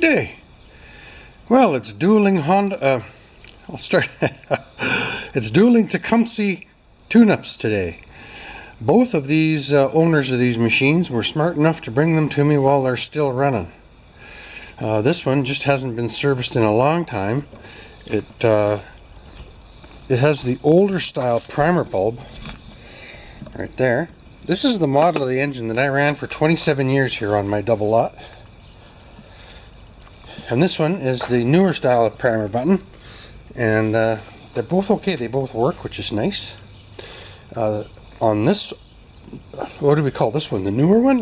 today? Well, it's dueling Honda. I'll start. It's dueling Tecumseh tune-ups today. Both of these owners of these machines were smart enough to bring them to me while they're still running. This one just hasn't been serviced in a long time. It has the older style primer bulb right there. This is the model of the engine that I ran for 27 years here on my double lot. And this one is the newer style of primer button, and they're both okay. They both work, which is nice. On this, what do we call this one? The newer one?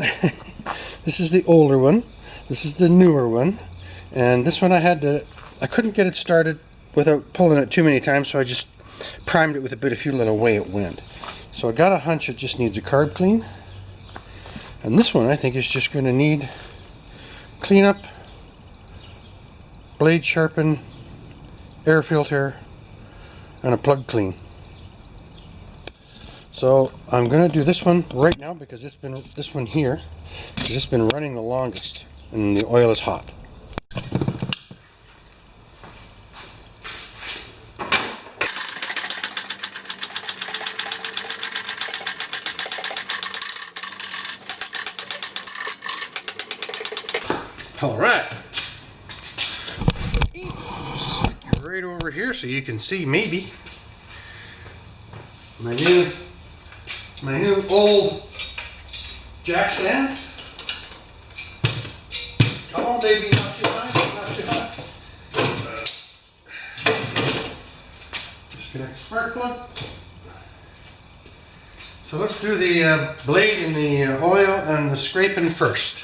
This is the older one. This is the newer one. And this one I couldn't get it started without pulling it too many times, so I just primed it with a bit of fuel and away it went. So I got a hunch it just needs a carb clean. And this one I think is just going to need cleanup, blade sharpen, air filter, and a plug clean. So I'm going to do this one right now because this one here has just been running the longest and the oil is hot. All right. Stick you right over here so you can see maybe my new old jack stands. Come on, baby, not too high, not too high. Disconnect the spark plug. So let's do the blade and the oil and the scraping first.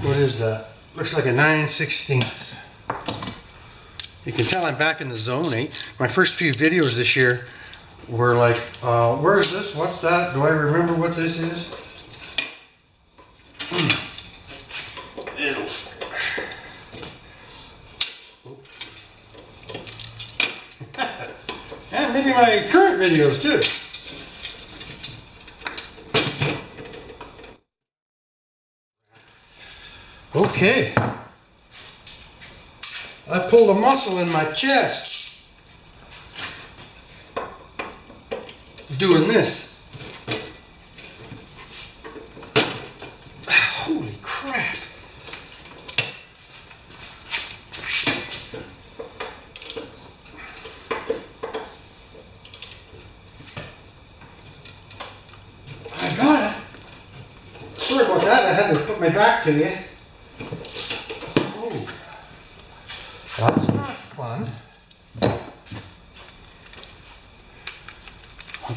What is that? Looks like a 9/16. You can tell I'm back in the zone, eh? My first few videos this year were like, where is this? What's that? Do I remember what this is? And maybe my current videos too. Okay, I pulled a muscle in my chest doing this. Holy crap. I got it. Sorry about that, I had to put my back to you. That's not fun. I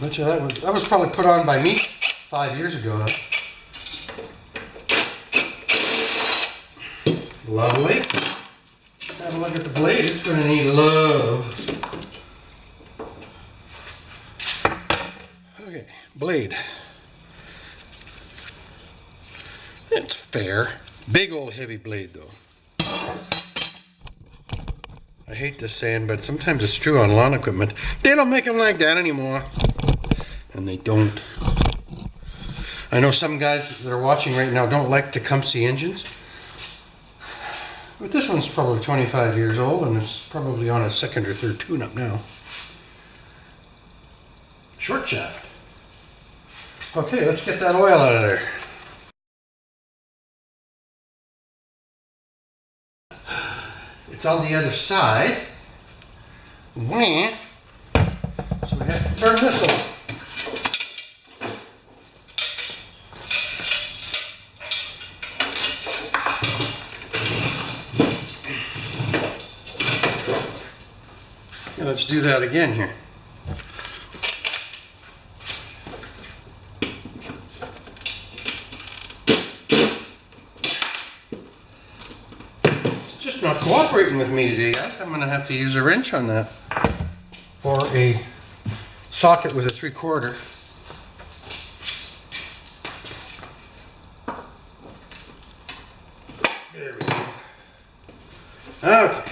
bet you that was probably put on by me 5 years ago. Lovely. Let's have a look at the blade. It's going to need love. Okay, blade. It's fair. Big old heavy blade though. I hate this saying, but sometimes it's true on lawn equipment. They don't make them like that anymore. And they don't. I know some guys that are watching right now don't like Tecumseh engines. But this one's probably 25 years old and it's probably on a second or third tune-up now. Short shaft. Okay, let's get that oil out of there. It's on the other side. So we have to turn this on. And let's do that again here. Not cooperating with me today, guys. I'm going to have to use a wrench on that, or a socket with a 3/4. There we go. Okay.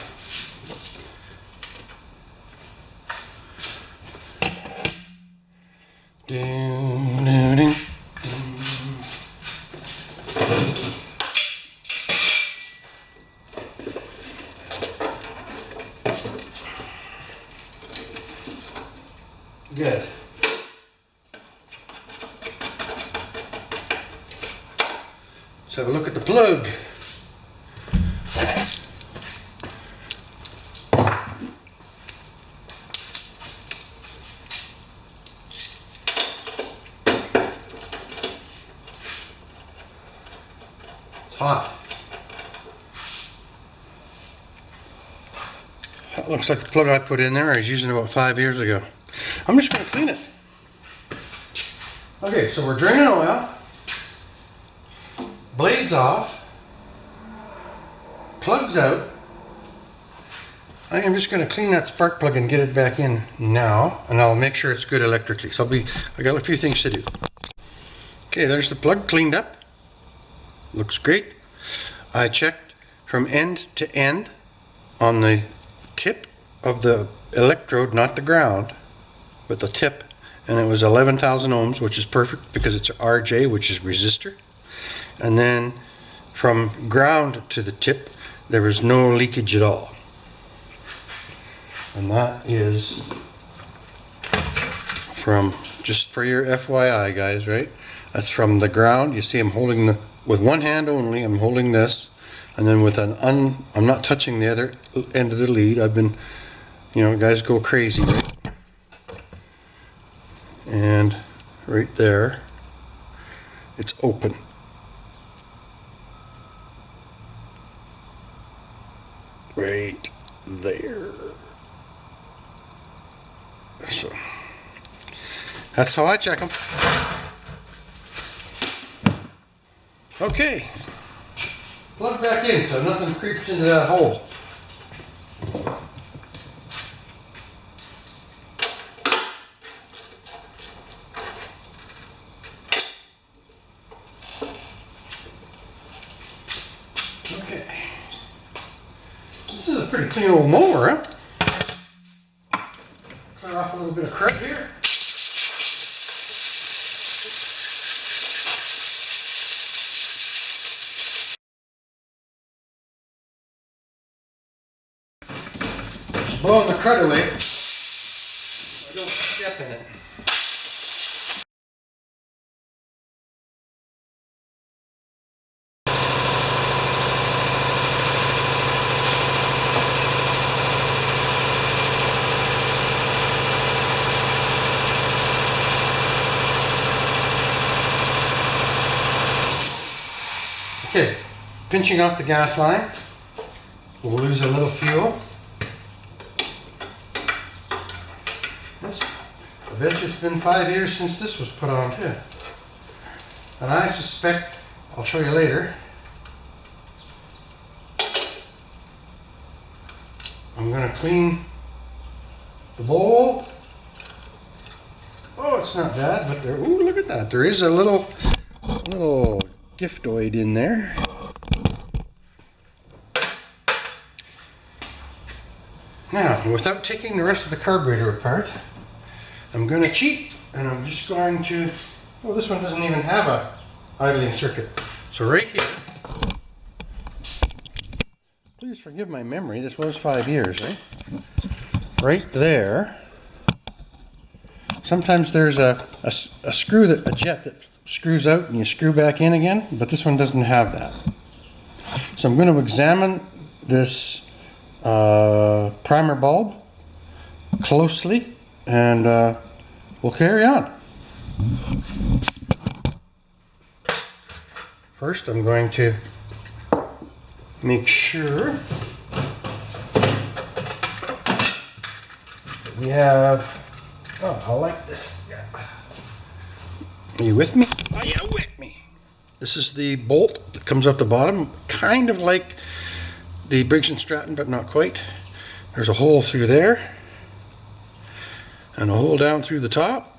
Good. Let's have a look at the plug. It's hot. That looks like the plug I put in there I was using about 5 years ago. I'm just going to clean it. Okay, so we're draining oil. Blades off. Plugs out. I am just going to clean that spark plug and get it back in now, and I'll make sure it's good electrically. So I got a few things to do. Okay, there's the plug cleaned up. Looks great. I checked from end to end on the tip of the electrode, not the ground, but the tip, and it was 11,000 ohms, which is perfect because it's RJ, which is resistor. And then from ground to the tip, there was no leakage at all. And that is from, just for your FYI guys, right? That's from the ground. You see I'm holding the, with one hand only, I'm holding this, and then with I'm not touching the other end of the lead. I've been, you know, guys go crazy, right? And right there, it's open. Right there. So that's how I check them. Okay, plug back in so nothing creeps into that hole. Okay, this is a pretty clean old mower, huh? Clear off a little bit of crud here. Just blowing the crud away. I don't step in it. Okay, pinching off the gas line. We'll lose a little fuel. I bet it's been 5 years since this was put on too. And I suspect, I'll show you later, I'm going to clean the bowl. Oh, it's not bad, but there, ooh, look at that. There is a little giftoid in there. Now, without taking the rest of the carburetor apart, I'm going to cheat, and I'm just going to, well, this one doesn't even have a idling circuit. So right here, please forgive my memory, this was 5 years, right? Right there, sometimes there's a screw, a jet that screws out and you screw back in again, but this one doesn't have that. So I'm going to examine this primer bulb closely, and we'll carry on. First, I'm going to make sure that we have, oh, I like this. Yeah. Are you with me? Are you with me? This is the bolt that comes out the bottom, kind of like the Briggs & Stratton, but not quite. There's a hole through there, and a hole down through the top,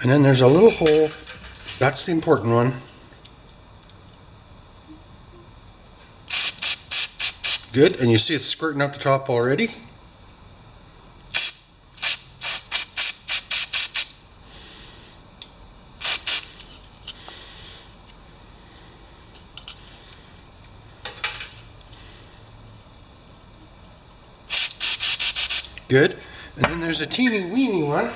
and then there's a little hole, that's the important one. Good, and you see it's squirting out the top already. Good. And then there's a teeny weeny one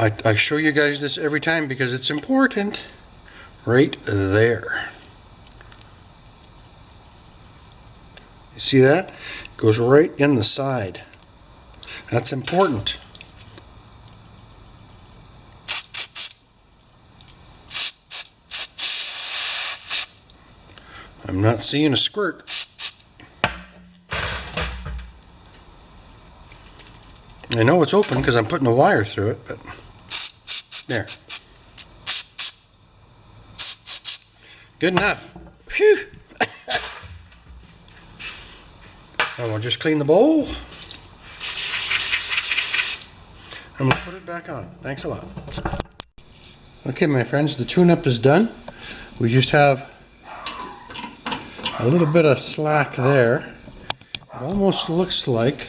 I show you guys this every time because it's important. Right there. You see that? It goes right in the side. That's important. I'm not seeing a squirt. I know it's open because I'm putting a wire through it, but there. Good enough. Phew. And we'll just clean the bowl. And we'll put it back on. Thanks a lot. Okay, my friends, the tune-up is done. We just have a little bit of slack there. It almost looks like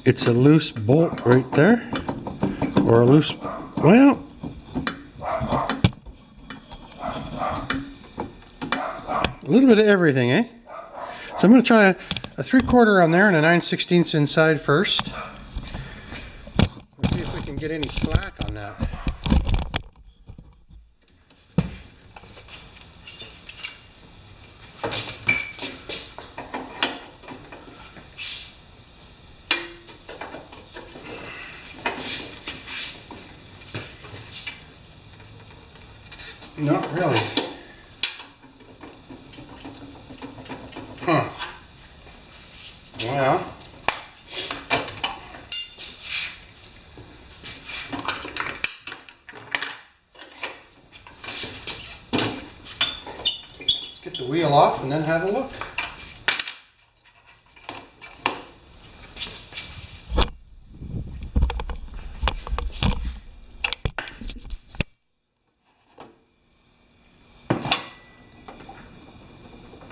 it's a loose bolt right there. Or a loose, well, a little bit of everything, eh? So I'm going to try a 3/4 on there and a 9/16 inside first. Let's see if we can get any slack on that. Not really. Huh. Well. Let's get the wheel off and then have a look.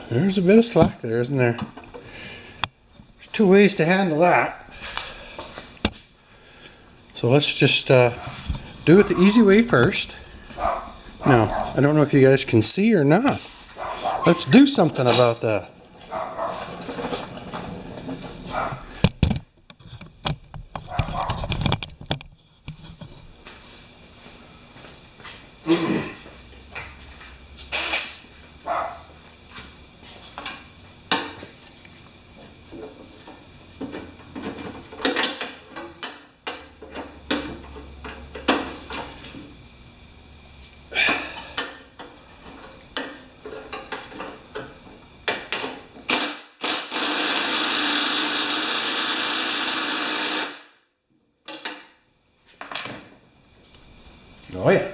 There's a bit of slack there, isn't there? There's two ways to handle that. So let's just do it the easy way first. Now, I don't know if you guys can see or not. Let's do something about that. Oh yeah.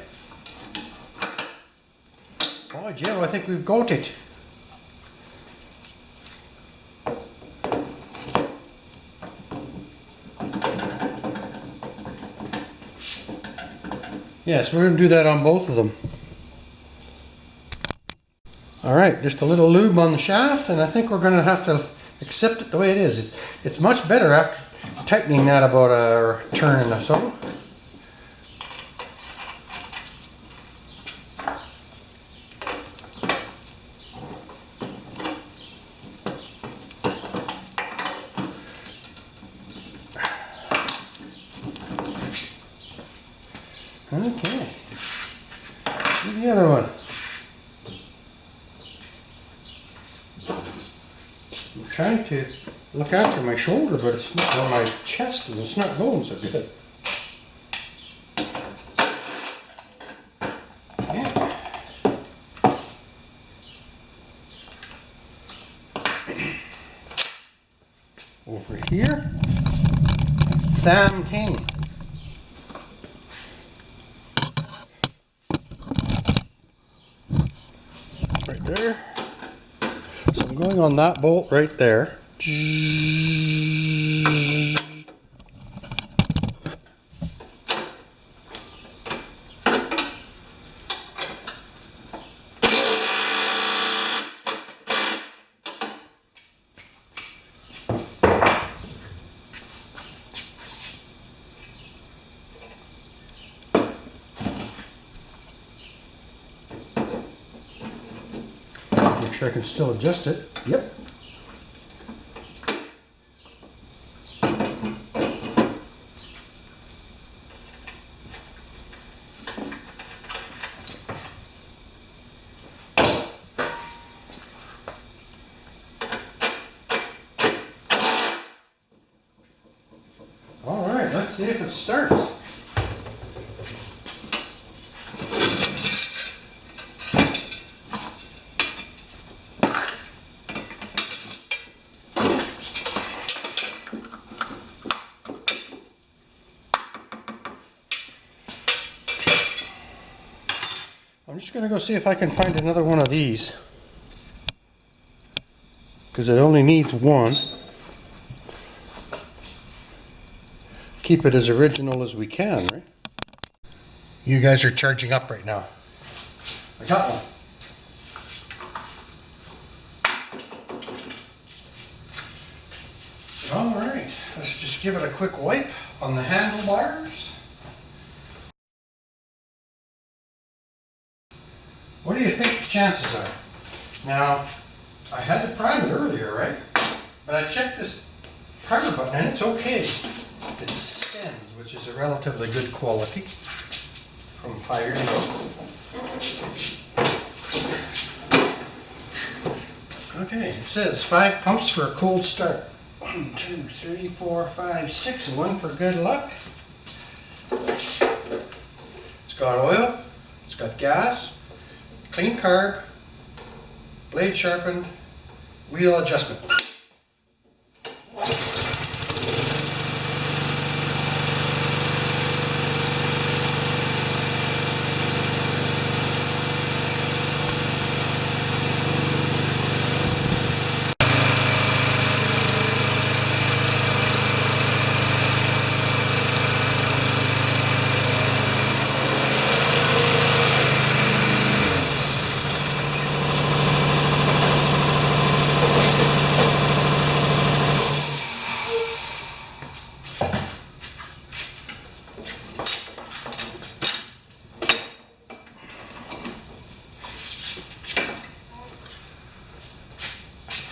Oh Joe, I think we've got it. Yes, we're going to do that on both of them. Alright, just a little lube on the shaft, and I think we're going to have to accept it the way it is. It's much better after tightening that about a turn or so. Okay, do the other one. I'm trying to look after my shoulder, but it's not on my chest, and it's not going so good. Yeah. Over here, Sam King. There. So I'm going on that bolt right there. Make sure I can still adjust it. Yep. Let's see if it starts. I'm just going to go see if I can find another one of these, because it only needs one. Keep it as original as we can, right? You guys are charging up right now. I got one. All right, let's just give it a quick wipe on the handlebars. What do you think the chances are? Now, I had to prime it earlier, right? But I checked this primer button and it's okay. It's stems, which is a relatively good quality from 5 years ago. Okay, it says 5 pumps for a cold start. 1, 2, 3, 4, 5, 6, and 1 for good luck. It's got oil, it's got gas, clean carb, blade sharpened, wheel adjustment.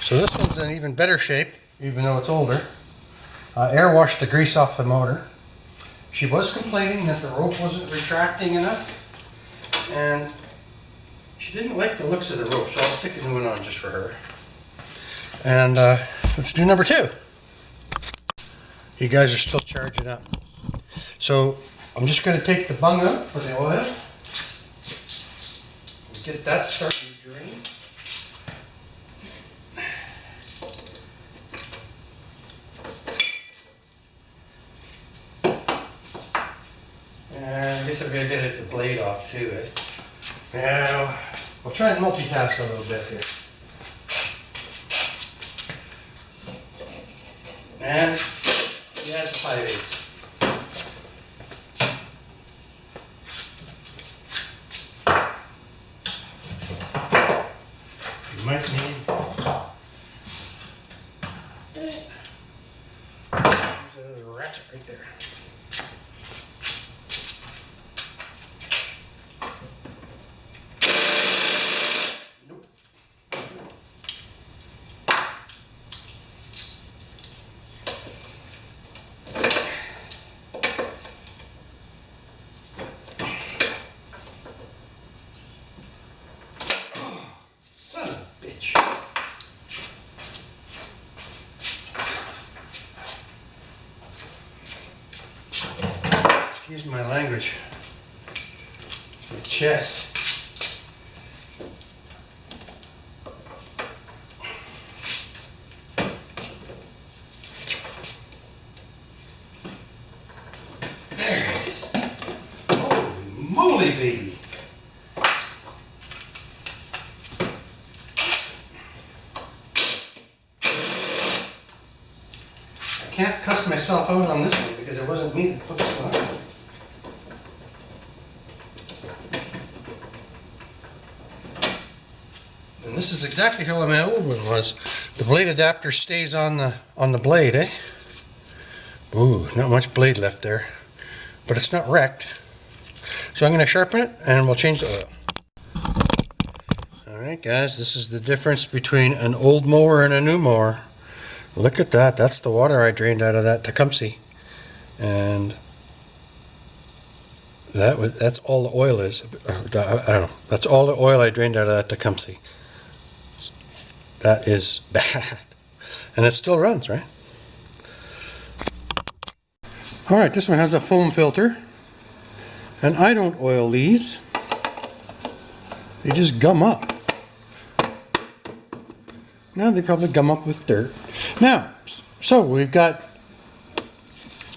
So this one's in even better shape, even though it's older. Air washed the grease off the motor. She was complaining that the rope wasn't retracting enough, and she didn't like the looks of the rope, so I'll stick a new one on just for her. And let's do number 2. You guys are still charging up. So I'm just going to take the bung out for the oil. Get that starting to drain. And I guess I'm going to get the blade off too, eh? Now, we'll try and multitask a little bit here. And he has 5/8. You might need there's another ratchet right there. Excuse my language. My chest. There it is. Holy moly, baby. I can't cuss myself out on this one because it wasn't me that put this one on. And this is exactly how my old one was. The blade adapter stays on the blade, eh? Ooh, not much blade left there, but it's not wrecked. So I'm going to sharpen it and we'll change the oil. Alright guys, this is the difference between an old mower and a new mower. Look at that, that's the water I drained out of that Tecumseh. And that's all the oil is. I don't know, that's all the oil I drained out of that Tecumseh. That is bad. And it still runs, right? Alright, this one has a foam filter. And I don't oil these. They just gum up. Now they probably gum up with dirt. Now, so we've got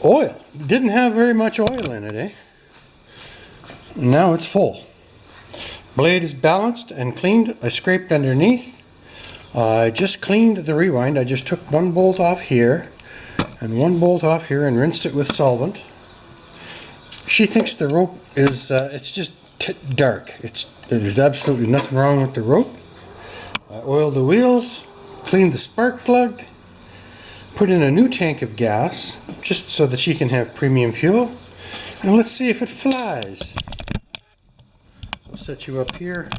oil. Didn't have very much oil in it, eh? Now it's full. Blade is balanced and cleaned. I scraped underneath. I just cleaned the rewind. I just took one bolt off here and one bolt off here and rinsed it with solvent. She thinks the rope is, it's just dark. There's absolutely nothing wrong with the rope. I oiled the wheels, cleaned the spark plug, put in a new tank of gas, just so that she can have premium fuel. And let's see if it flies. I'll set you up here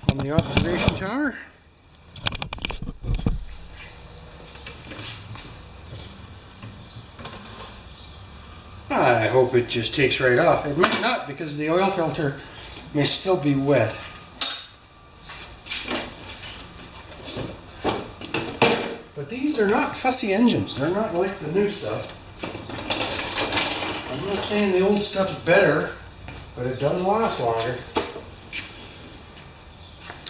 on the observation tower. I hope it just takes right off. It might not, because the oil filter may still be wet. But these are not fussy engines. They're not like the new stuff. I'm not saying the old stuff's better, but it does last longer.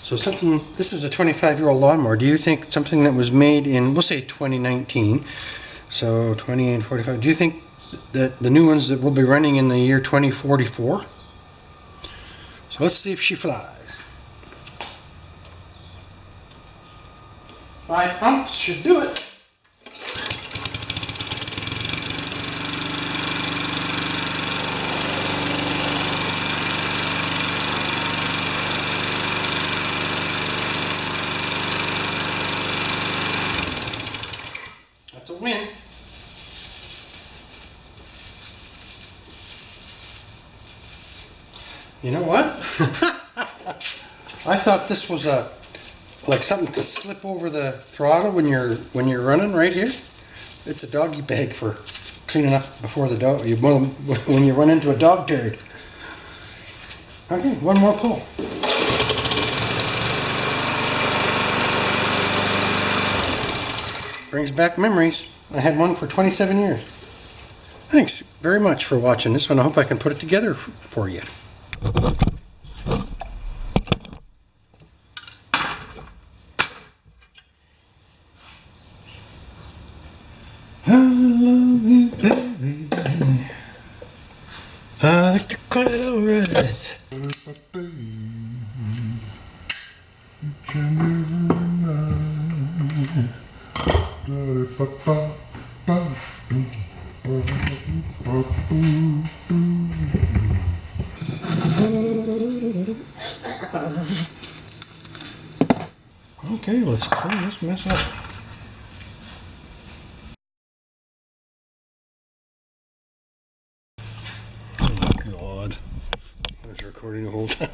So something, this is a 25-year-old lawnmower. Do you think something that was made in, we'll say 2019, so 20 and 45, do you think that the new ones that will be running in the year 2044? So let's see if she flies. 5 pumps should do it. That's a win. You know what? I thought this was like something to slip over the throttle when you're running right here. It's a doggy bag for cleaning up before the dog when you run into a dog turd. Okay, one more pull. Brings back memories. I had one for 27 years. Thanks very much for watching this one. I hope I can put it together for you. I love you, baby. I think you're quite alright. Okay, let's clean this mess up. Oh God, I was recording the whole time.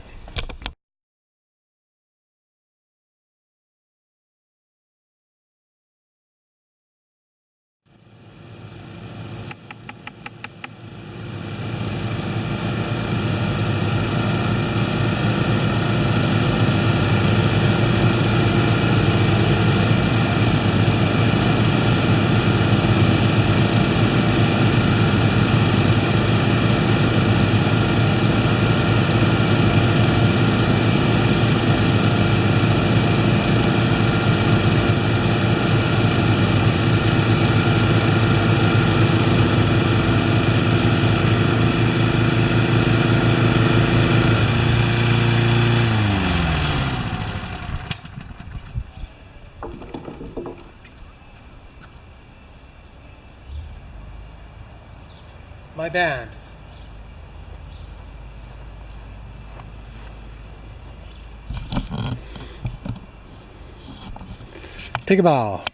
My band. Take a bow.